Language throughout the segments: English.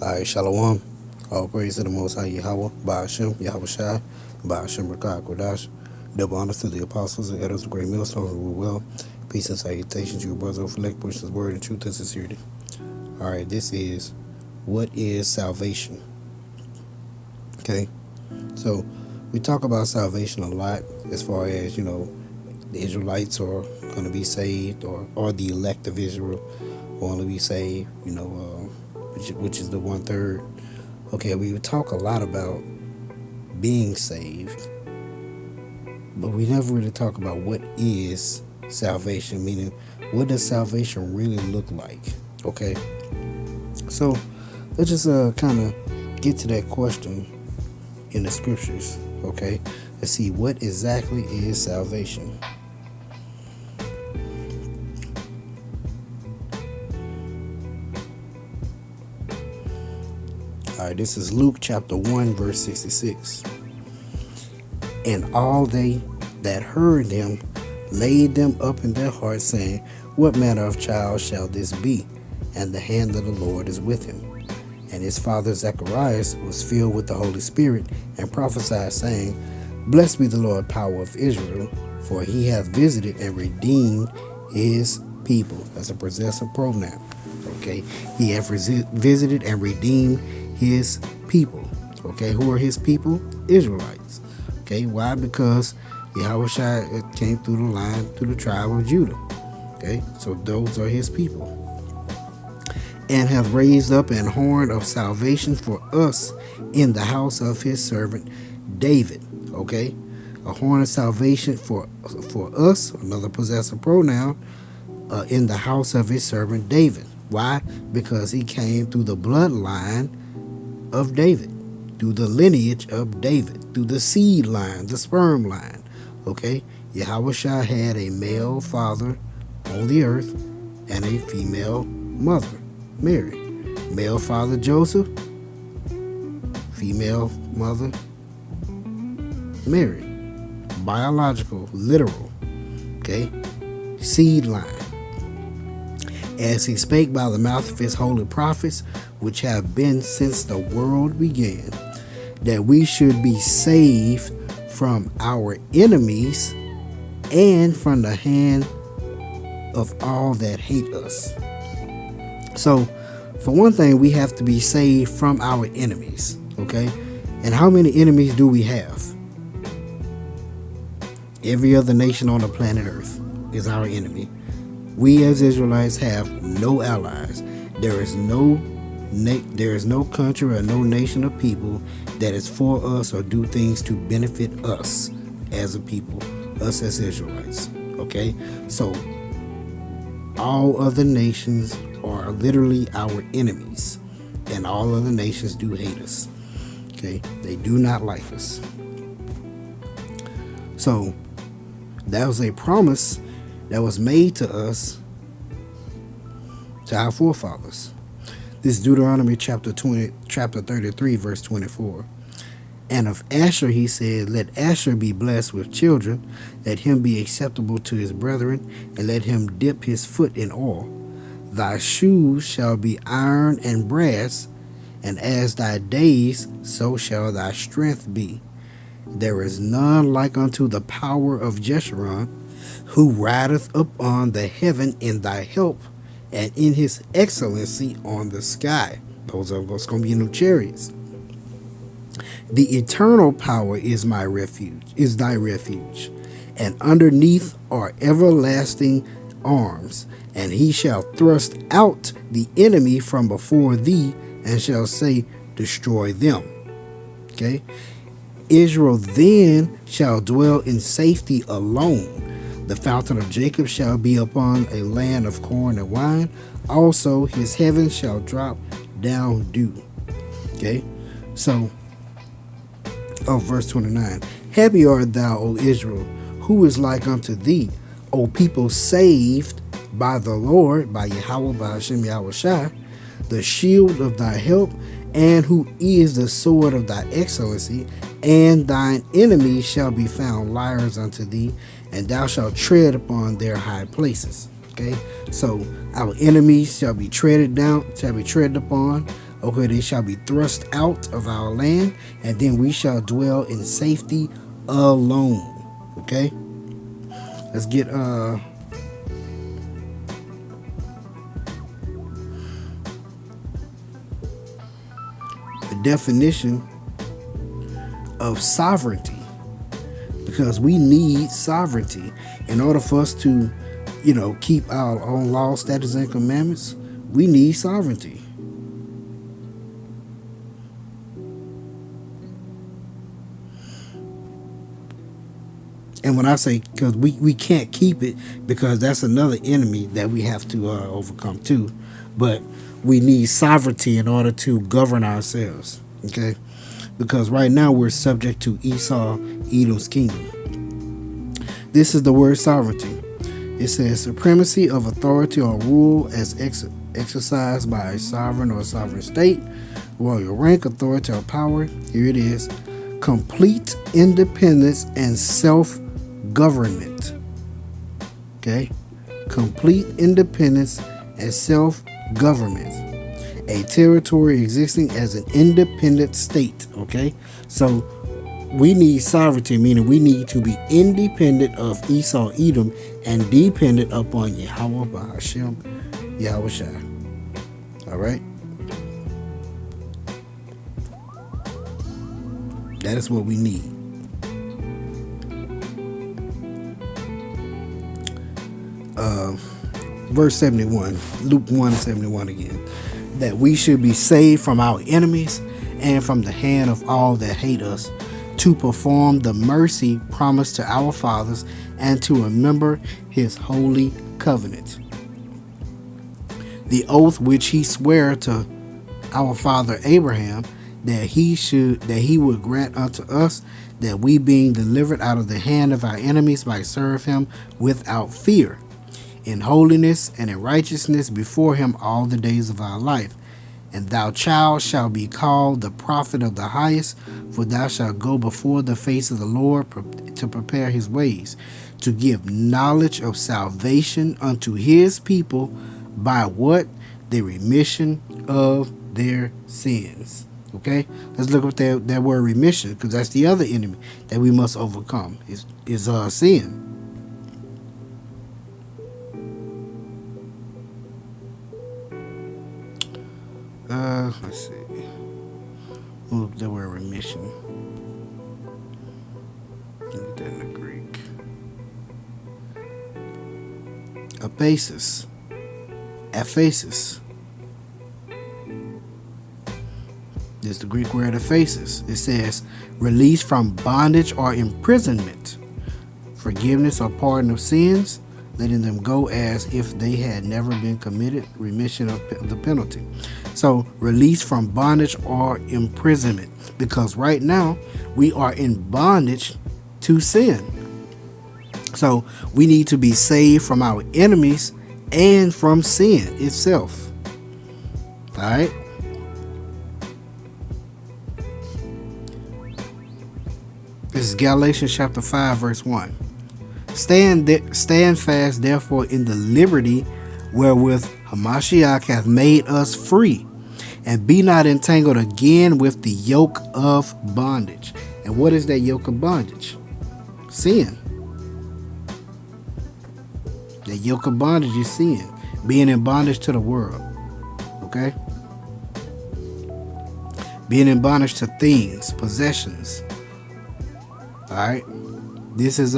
Alright, Shalom. All praise to the Most High Yahweh, Ba'ashem, Yahweh Shai, Ba'ashem Rakah Kodash. Double honors to the apostles and elders of Great Millstone who rule well. Peace and salutations to your brothers of elect, push this word in truth and sincerity. Alright, this is what is salvation? Okay, so we talk about salvation a lot as far as, the Israelites are going to be saved or the elect of Israel will only be saved, which is the 1/3. Okay, we would talk a lot about being saved, but we never really talk about what is salvation, meaning what does salvation really look like? Okay, so let's just kind of get to that question in the scriptures. Okay, let's see what exactly is salvation. Alright, this is Luke chapter 1 verse 66. And all they that heard him laid them up in their hearts, saying, What manner of child shall this be? And the hand of the Lord is with him. And his father Zacharias was filled with the Holy Spirit, and prophesied, saying, Blessed be the Lord, power of Israel, for he hath visited and redeemed his people. That's a possessive pronoun. Okay, he hath visited and redeemed his people. Okay, who are his people? Israelites. Okay, why? Because Yahweh came through the line, through the tribe of Judah. Okay, so those are his people. And have raised up an horn of salvation for us in the house of his servant David. Okay, a horn of salvation for us, another possessive pronoun, in the house of his servant David. Why? Because he came through the bloodline of David, through the lineage of David, through the seed line, the sperm line. Okay, Yahweh Shai had a male father on the earth and a female mother, Mary. Male father Joseph, female mother Mary. Biological, literal. Okay, seed line. As he spake by the mouth of his holy prophets, which have been since the world began, that we should be saved from our enemies and from the hand of all that hate us. So, for one thing, we have to be saved from our enemies, okay? And how many enemies do we have? Every other nation on the planet Earth is our enemy. We as Israelites have no allies. There is no country or no nation of people that is for us or do things to benefit us as a people, us as Israelites. Okay, so all other nations are literally our enemies, and all other nations do hate us. Okay, they do not like us. So that was a promise that was made to us, to our forefathers. This is Deuteronomy chapter 33, verse 24. And of Asher he said, Let Asher be blessed with children, let him be acceptable to his brethren, and let him dip his foot in oil. Thy shoes shall be iron and brass, and as thy days, so shall thy strength be. There is none like unto the power of Jeshurun, who rideth upon the heaven in thy help, and in his excellency on the sky. Those are what's going to be in the chariots. The eternal power is my refuge, is thy refuge, and underneath are everlasting arms, and he shall thrust out the enemy from before thee, and shall say, Destroy them. Okay? Israel then shall dwell in safety alone. The fountain of Jacob shall be upon a land of corn and wine. Also his heavens shall drop down dew. Okay, so, verse 29. Happy art thou, O Israel, who is like unto thee, O people saved by the Lord, by Yahweh, by Hashem Yahweh Shai, the shield of thy help, and who is the sword of thy excellency, and thine enemies shall be found liars unto thee, and thou shalt tread upon their high places. Okay, so our enemies shall be treaded upon. Okay, they shall be thrust out of our land, and then we shall dwell in safety alone. Okay, let's get a definition of sovereignty, because we need sovereignty in order for us to, keep our own laws, statutes, and commandments. We need sovereignty. And when I say, because we can't keep it, because that's another enemy that we have to overcome too. But we need sovereignty in order to govern ourselves. Okay? Because right now we're subject to Esau, Edom's kingdom. This is the word sovereignty. It says supremacy of authority or rule as exercised by a sovereign or sovereign state, royal rank, authority, or power. Here it is. Complete independence and self-government. Okay? Complete independence and self-government. A territory existing as an independent state. Okay? So we need sovereignty, meaning we need to be independent of Esau, Edom, and dependent upon Yahweh, Bahashem, Yahushua. All right? That is what we need. Verse 71, Luke 1:71 again. That we should be saved from our enemies and from the hand of all that hate us, to perform the mercy promised to our fathers, and to remember his holy covenant. The oath which he sware to our father Abraham, that he would grant unto us, that we, being delivered out of the hand of our enemies, might serve him without fear, in holiness and in righteousness before him all the days of our life. And thou, child, shalt be called the prophet of the highest, for thou shalt go before the face of the Lord to prepare his ways, to give knowledge of salvation unto his people, by what? The remission of their sins. Okay, let's look at that word remission, because that's the other enemy that we must overcome is sin. Let's see. We'll look at that word remission. Look at that in the Greek. Aphasis. Aphasis. This is the Greek word aphasis. It says release from bondage or imprisonment, forgiveness or pardon of sins, letting them go as if they had never been committed, remission of the penalty. So release from bondage or imprisonment, because right now we are in bondage to sin. So we need to be saved from our enemies and from sin itself. All right. This is Galatians chapter 5, verse 1. Stand fast, therefore, in the liberty wherewith Hamashiach hath made us free, and be not entangled again with the yoke of bondage. And what is that yoke of bondage? Sin. The yoke of bondage is sin. Being in bondage to the world. Okay? Being in bondage to things, possessions. Alright? This is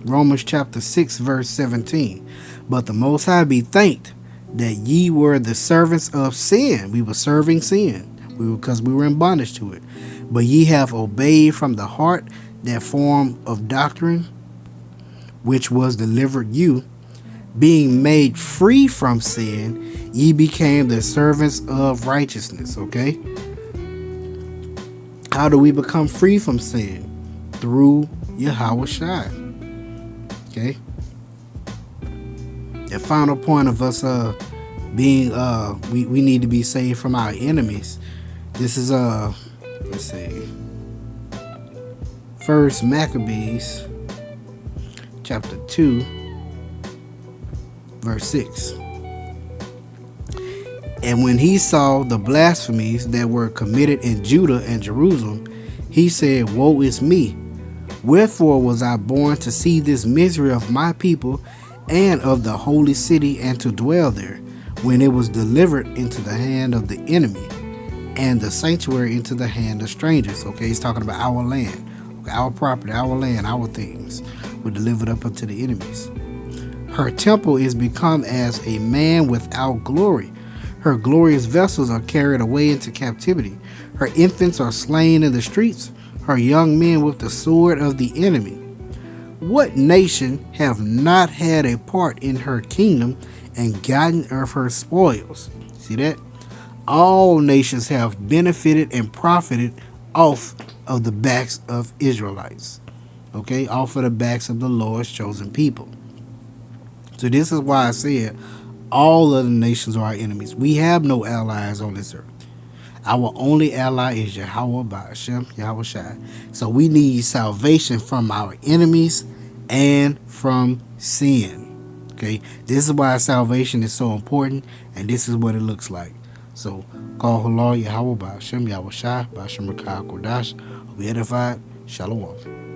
Romans chapter 6, verse 17. But the Most High be thanked that ye were the servants of sin. We were serving sin. Because we were in bondage to it. But ye have obeyed from the heart that form of doctrine which was delivered you. Being made free from sin, ye became the servants of righteousness. Okay? How do we become free from sin? Through Yahushua. Okay? The final point of us being we need to be saved from our enemies. This is let's see, First Maccabees chapter 2 verse 6. And when he saw the blasphemies that were committed in Judah and Jerusalem, he said, Woe is me! Wherefore was I born to see this misery of my people and of the holy city, and to dwell there, when it was delivered into the hand of the enemy, and the sanctuary into the hand of strangers. Okay, he's talking about our land, okay, our property, our land, our things were delivered up unto the enemies. Her temple is become as a man without glory. Her glorious vessels are carried away into captivity. Her infants are slain in the streets, her young men with the sword of the enemy. What nation have not had a part in her kingdom and gotten of her spoils? See that? All nations have benefited and profited off of the backs of Israelites. Okay, off of the backs of the Lord's chosen people. So this is why I said all other nations are our enemies. We have no allies on this earth. Our only ally is Yahweh Ba'ashem, Yahweh Shai. So we need salvation from our enemies and from sin. Okay, this is why salvation is so important, and this is what it looks like. So, call Halal Yahweh Ba'ashem, Yahweh Shai, Ba'ashem Rakah Kodash. Be edified. Shalom.